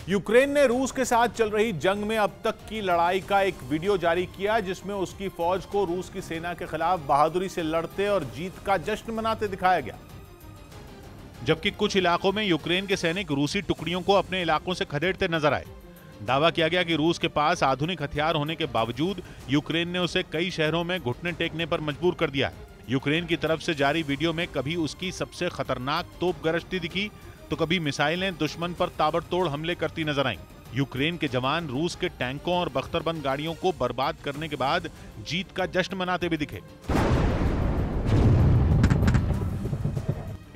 Ukraine ने रूस के साथ चल रही जंग में अब तक की लड़ाई का एक वीडियो जारी किया, जिसमें उसकी फौज को रूस की सेना के खिलाफ बहादुरी से लड़ते और जीत का जश्न मनाते दिखाया गया। जबकि कुछ इलाकों में यूक्रेन के सैनिक रूसी टुकड़ियों को अपने इलाकों से खदेड़ते नजर आए। दावा किया गया कि रूस के पास आधुनिक हथियार होने के बावजूद यूक्रेन ने उसे कई शहरों में घुटने टेकने पर मजबूर कर दिया है। यूक्रेन की तरफ से जारी वीडियो में कभी उसकी सबसे खतरनाक तोप गरजती दिखी, तो कभी मिसाइलें दुश्मन पर ताबड़तोड़ हमले करती नजर आईं। यूक्रेन के जवान रूस के टैंकों और बख्तरबंद गाड़ियों को बर्बाद करने के बाद जीत का जश्न मनाते भी दिखे।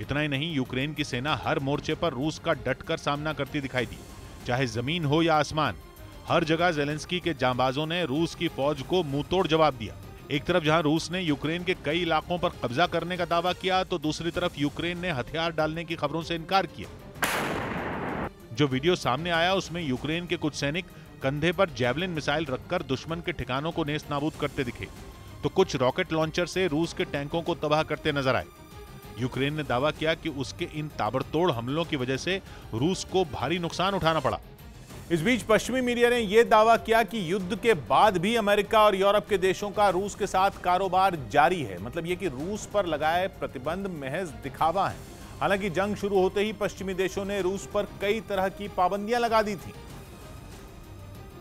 इतना ही नहीं, यूक्रेन की सेना हर मोर्चे पर रूस का डटकर सामना करती दिखाई दी, चाहे जमीन हो या आसमान। हर जगह ज़ेलेंस्की के जांबाजों ने रूस की फौज को मुंहतोड़ जवाब दिया। एक तरफ जहां रूस ने यूक्रेन के कई इलाकों पर कब्जा करने का दावा किया, तो दूसरी तरफ यूक्रेन ने हथियार डालने की खबरों से इनकार किया। जो वीडियो सामने आया उसमें यूक्रेन के कुछ सैनिक कंधे पर जैवलिन मिसाइल रखकर दुश्मन के ठिकानों को नेस्त नाबूद करते दिखे, तो कुछ रॉकेट लॉन्चर से रूस के टैंकों को तबाह करते नजर आए। यूक्रेन ने दावा किया कि उसके इन ताबड़तोड़ हमलों की वजह से रूस को भारी नुकसान उठाना पड़ा। इस बीच पश्चिमी मीडिया ने यह दावा किया कि युद्ध के बाद भी अमेरिका और यूरोप के देशों का रूस के साथ कारोबार जारी है। मतलब यह कि रूस पर लगाए प्रतिबंध महज दिखावा है। हालांकि जंग शुरू होते ही पश्चिमी देशों ने रूस पर कई तरह की पाबंदियां लगा दी थी,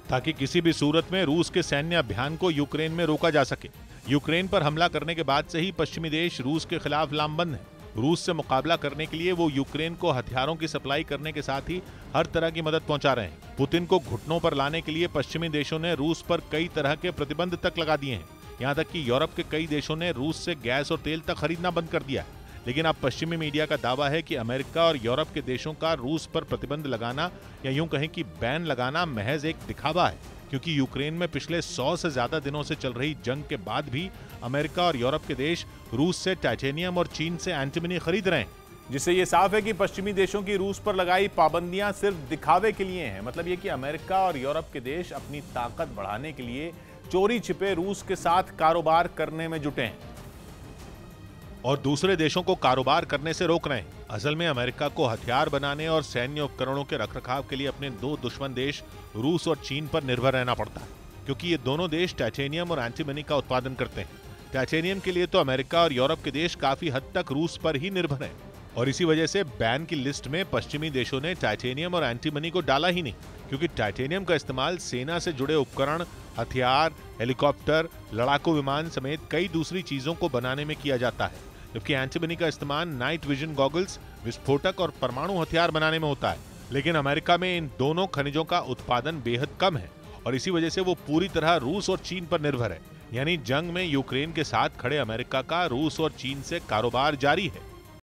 ताकि किसी भी सूरत में रूस के सैन्य अभियान को यूक्रेन में रोका जा सके। यूक्रेन पर हमला करने के बाद से ही पश्चिमी देश रूस के खिलाफ लामबंद है। रूस से मुकाबला करने के लिए वो यूक्रेन को हथियारों की सप्लाई करने के साथ ही हर तरह की मदद पहुंचा रहे हैं। पुतिन को घुटनों पर लाने के लिए पश्चिमी देशों ने रूस पर कई तरह के प्रतिबंध तक लगा दिए हैं। यहां तक कि यूरोप के कई देशों ने रूस से गैस और तेल तक खरीदना बंद कर दिया है। लेकिन अब पश्चिमी मीडिया का दावा है कि अमेरिका और यूरोप के देशों का रूस पर प्रतिबंध लगाना, या यूं कहें कि बैन लगाना, महज एक दिखावा है, क्योंकि यूक्रेन में पिछले 100 से ज्यादा दिनों से चल रही जंग के बाद भी अमेरिका और यूरोप के देश रूस से टाइटेनियम और चीन से एंटीमनी खरीद रहे हैं, जिससे यह साफ है कि पश्चिमी देशों की रूस पर लगाई पाबंदियां सिर्फ दिखावे के लिए हैं। मतलब यह कि अमेरिका और यूरोप के देश अपनी ताकत बढ़ाने के लिए चोरी छिपे रूस के साथ कारोबार करने में जुटे हैं और दूसरे देशों को कारोबार करने से रोक रहे हैं। असल में अमेरिका को हथियार बनाने और सैन्य उपकरणों के रखरखाव के लिए अपने दो दुश्मन देश रूस और चीन पर निर्भर रहना पड़ता है, क्योंकि ये दोनों देश टाइटेनियम और एंटीमनी का उत्पादन करते हैं। टाइटेनियम के लिए तो अमेरिका और यूरोप के देश काफी हद तक रूस पर ही निर्भर हैं, और इसी वजह से बैन की लिस्ट में पश्चिमी देशों ने टाइटेनियम और एंटीमनी को डाला ही नहीं, क्योंकि टाइटेनियम का इस्तेमाल सेना से जुड़े उपकरण, हथियार, हेलीकॉप्टर, लड़ाकू विमान समेत कई दूसरी चीजों को बनाने में किया जाता है, जबकि एंटीमनी का इस्तेमाल नाइट विजन गॉगल्स, विस्फोटक और परमाणु हथियार बनाने में होता है। लेकिन अमेरिका में इन दोनों खनिजों का उत्पादन बेहद कम है, और इसी वजह से वो पूरी तरह रूस और चीन पर निर्भर है। यानी जंग में यूक्रेन के साथ खड़े अमेरिका का रूस और चीन से कारोबार जारी है।